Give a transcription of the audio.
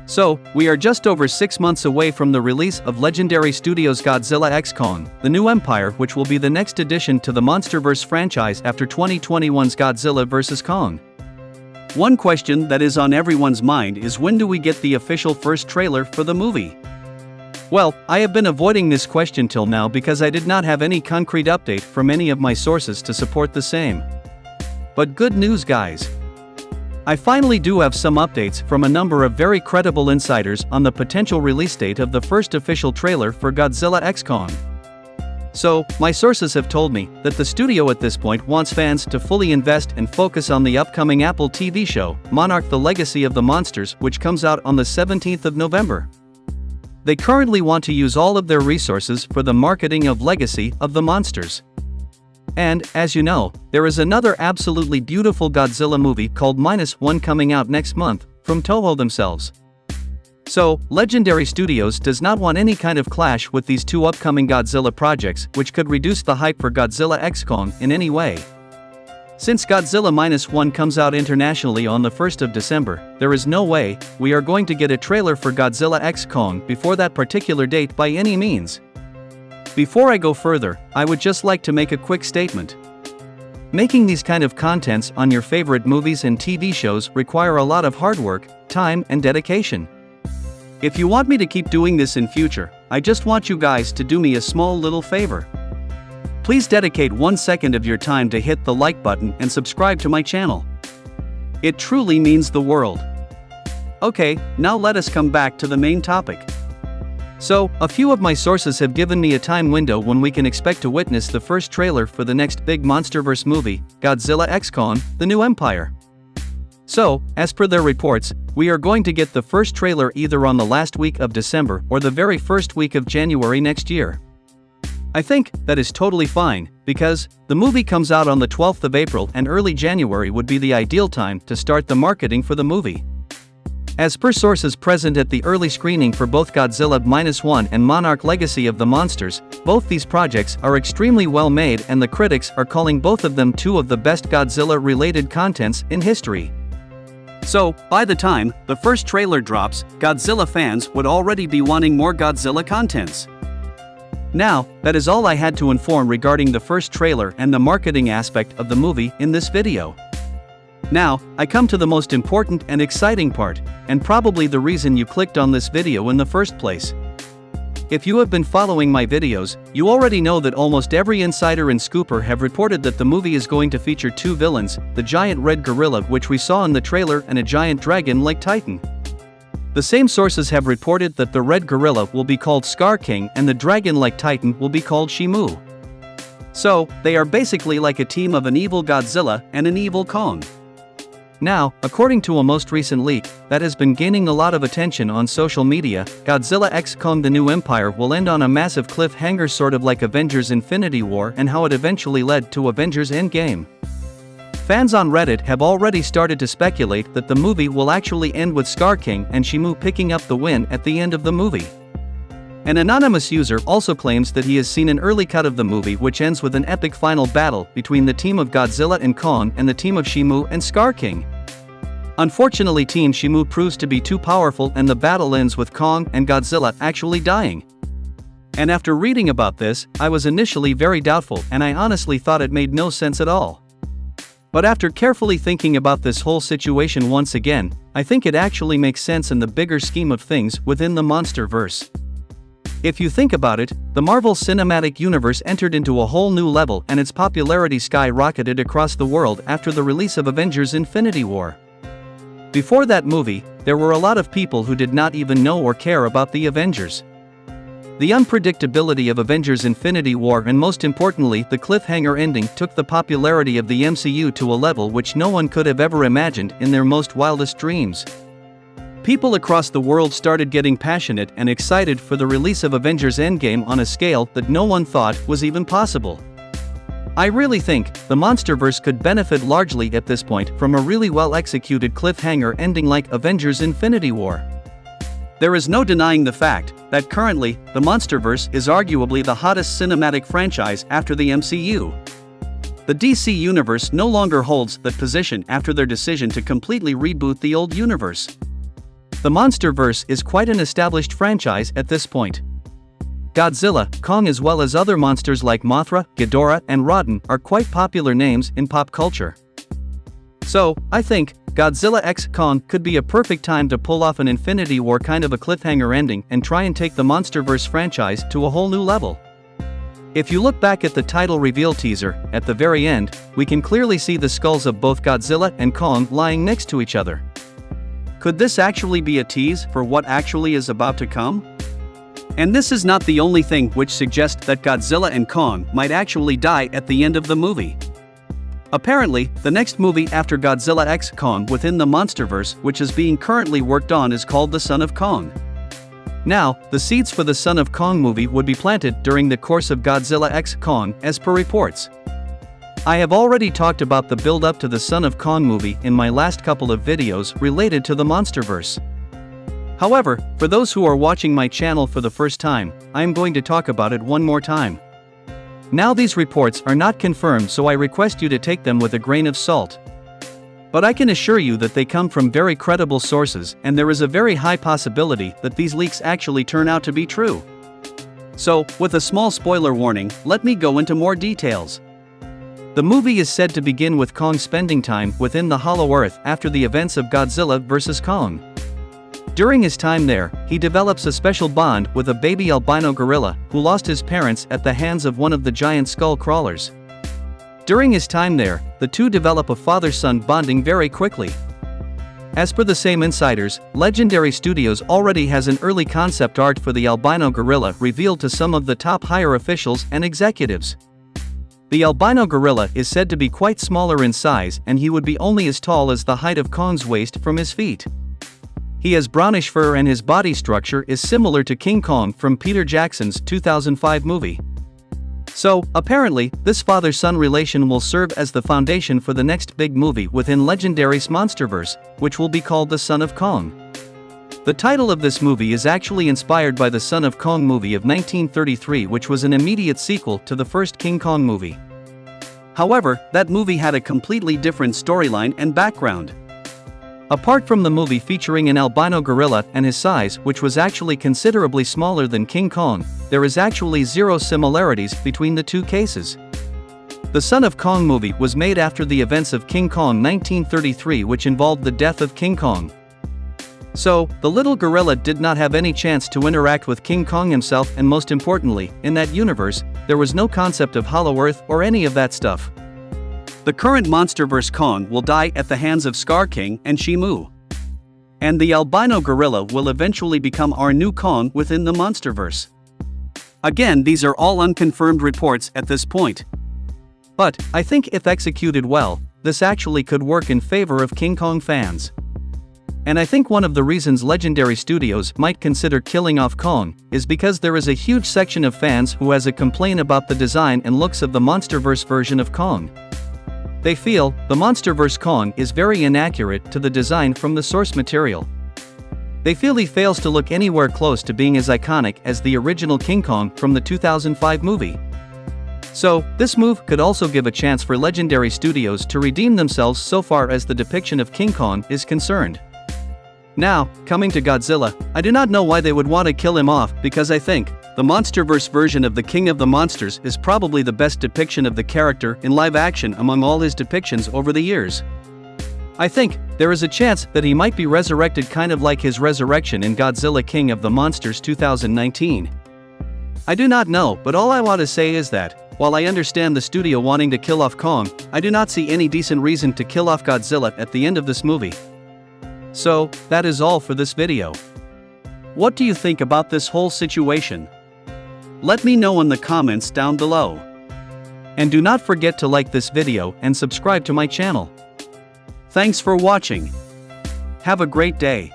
So, we are just over 6 months away from the release of Legendary Studios' Godzilla X Kong, The New Empire, which will be the next addition to the Monsterverse franchise after 2021's Godzilla vs. Kong. One question that is on everyone's mind is, when do we get the official first trailer for the movie? Well, I have been avoiding this question till now because I did not have any concrete update from any of my sources to support the same. But good news, guys. I finally do have some updates from a number of very credible insiders on the potential release date of the first official trailer for Godzilla X Kong. So, my sources have told me that the studio at this point wants fans to fully invest and focus on the upcoming Apple TV show, Monarch: The Legacy of the Monsters, which comes out on the 17th of November. They currently want to use all of their resources for the marketing of Legacy of the Monsters. And, as you know, there is another absolutely beautiful Godzilla movie called -1 coming out next month, from Toho themselves. So, Legendary Studios does not want any kind of clash with these two upcoming Godzilla projects, which could reduce the hype for Godzilla X Kong in any way. Since Godzilla -1 comes out internationally on the 1st of December, there is no way we are going to get a trailer for Godzilla X Kong before that particular date by any means. Before I go further, I would just like to make a quick statement. Making these kind of contents on your favorite movies and TV shows require a lot of hard work, time, and dedication. If you want me to keep doing this in future, I just want you guys to do me a small little favor. Please dedicate 1 second of your time to hit the like button and subscribe to my channel. It truly means the world. Okay, now let us come back to the main topic. So, a few of my sources have given me a time window when we can expect to witness the first trailer for the next big Monsterverse movie, Godzilla X Kong: The New Empire. So, as per their reports, we are going to get the first trailer either on the last week of December or the very first week of January next year. I think that is totally fine, because the movie comes out on the 12th of April and early January would be the ideal time to start the marketing for the movie. As per sources present at the early screening for both Godzilla -1 and Monarch: Legacy of the Monsters, both these projects are extremely well made and the critics are calling both of them two of the best Godzilla-related contents in history. So, by the time the first trailer drops, Godzilla fans would already be wanting more Godzilla contents. Now, that is all I had to inform regarding the first trailer and the marketing aspect of the movie in this video. Now, I come to the most important and exciting part, and probably the reason you clicked on this video in the first place. If you have been following my videos, you already know that almost every insider and scooper have reported that the movie is going to feature two villains, the giant red gorilla which we saw in the trailer and a giant dragon like Titan. The same sources have reported that the red gorilla will be called Scar King and the dragon like Titan will be called Shimu. So, they are basically like a team of an evil Godzilla and an evil Kong. Now, according to a most recent leak that has been gaining a lot of attention on social media, Godzilla X Kong: The New Empire will end on a massive cliffhanger, sort of like Avengers: Infinity War and how it eventually led to Avengers: Endgame. Fans on Reddit have already started to speculate that the movie will actually end with Scar King and Shimu picking up the win at the end of the movie. An anonymous user also claims that he has seen an early cut of the movie which ends with an epic final battle between the team of Godzilla and Kong and the team of Shimu and Scar King. Unfortunately, Team Shimu proves to be too powerful and the battle ends with Kong and Godzilla actually dying. And after reading about this, I was initially very doubtful and I honestly thought it made no sense at all. But after carefully thinking about this whole situation once again, I think it actually makes sense in the bigger scheme of things within the Monsterverse. If you think about it, the Marvel Cinematic Universe entered into a whole new level and its popularity skyrocketed across the world after the release of Avengers: Infinity War. Before that movie, there were a lot of people who did not even know or care about the Avengers. The unpredictability of Avengers: Infinity War and most importantly the cliffhanger ending took the popularity of the MCU to a level which no one could have ever imagined in their most wildest dreams. People across the world started getting passionate and excited for the release of Avengers: Endgame on a scale that no one thought was even possible. I really think the Monsterverse could benefit largely at this point from a really well-executed cliffhanger ending like Avengers: Infinity War. There is no denying the fact that currently, the Monsterverse is arguably the hottest cinematic franchise after the MCU. The DC Universe no longer holds that position after their decision to completely reboot the old universe. The Monsterverse is quite an established franchise at this point. Godzilla, Kong as well as other monsters like Mothra, Ghidorah and Rodan are quite popular names in pop culture. So, I think, Godzilla X Kong could be a perfect time to pull off an Infinity War kind of a cliffhanger ending and try and take the Monsterverse franchise to a whole new level. If you look back at the title reveal teaser, at the very end, we can clearly see the skulls of both Godzilla and Kong lying next to each other. Could this actually be a tease for what actually is about to come? And this is not the only thing which suggests that Godzilla and Kong might actually die at the end of the movie. Apparently, the next movie after Godzilla X Kong within the Monsterverse which is being currently worked on is called The Son of Kong. Now, the seeds for the Son of Kong movie would be planted during the course of Godzilla X Kong as per reports. I have already talked about the build-up to the Son of Kong movie in my last couple of videos related to the Monsterverse. However, for those who are watching my channel for the first time, I am going to talk about it one more time. Now these reports are not confirmed, so I request you to take them with a grain of salt. But I can assure you that they come from very credible sources and there is a very high possibility that these leaks actually turn out to be true. So, with a small spoiler warning, let me go into more details. The movie is said to begin with Kong spending time within the Hollow Earth after the events of Godzilla vs. Kong. During his time there, he develops a special bond with a baby albino gorilla who lost his parents at the hands of one of the giant skull crawlers. During his time there, the two develop a father-son bonding very quickly. As per the same insiders, Legendary Studios already has an early concept art for the albino gorilla revealed to some of the top higher officials and executives. The albino gorilla is said to be quite smaller in size and he would be only as tall as the height of Kong's waist from his feet. He has brownish fur and his body structure is similar to King Kong from Peter Jackson's 2005 movie. So, apparently, this father-son relation will serve as the foundation for the next big movie within Legendary's Monsterverse, which will be called The Son of Kong. The title of this movie is actually inspired by the Son of Kong movie of 1933, which was an immediate sequel to the first King Kong movie. However, that movie had a completely different storyline and background. Apart from the movie featuring an albino gorilla and his size, which was actually considerably smaller than King Kong, there is actually zero similarities between the two cases. The Son of Kong movie was made after the events of King Kong 1933, which involved the death of King Kong. So, the little gorilla did not have any chance to interact with King Kong himself, and most importantly, in that universe, there was no concept of Hollow Earth or any of that stuff. The current Monsterverse Kong will die at the hands of Scar King and Shimu. And the albino gorilla will eventually become our new Kong within the Monsterverse. Again, these are all unconfirmed reports at this point. But, I think if executed well, this actually could work in favor of King Kong fans. And I think one of the reasons Legendary Studios might consider killing off Kong is because there is a huge section of fans who has a complaint about the design and looks of the Monsterverse version of Kong. They feel the Monsterverse Kong is very inaccurate to the design from the source material. They feel he fails to look anywhere close to being as iconic as the original King Kong from the 2005 movie. So, this move could also give a chance for Legendary Studios to redeem themselves so far as the depiction of King Kong is concerned. Now, coming to Godzilla, I do not know why they would want to kill him off, because I think the Monsterverse version of the King of the Monsters is probably the best depiction of the character in live action among all his depictions over the years. I think there is a chance that he might be resurrected kind of like his resurrection in Godzilla King of the Monsters 2019. I do not know, but all I want to say is that, while I understand the studio wanting to kill off Kong, I do not see any decent reason to kill off Godzilla at the end of this movie. So, that is all for this video. What do you think about this whole situation? Let me know in the comments down below. And do not forget to like this video and subscribe to my channel. Thanks for watching. Have a great day.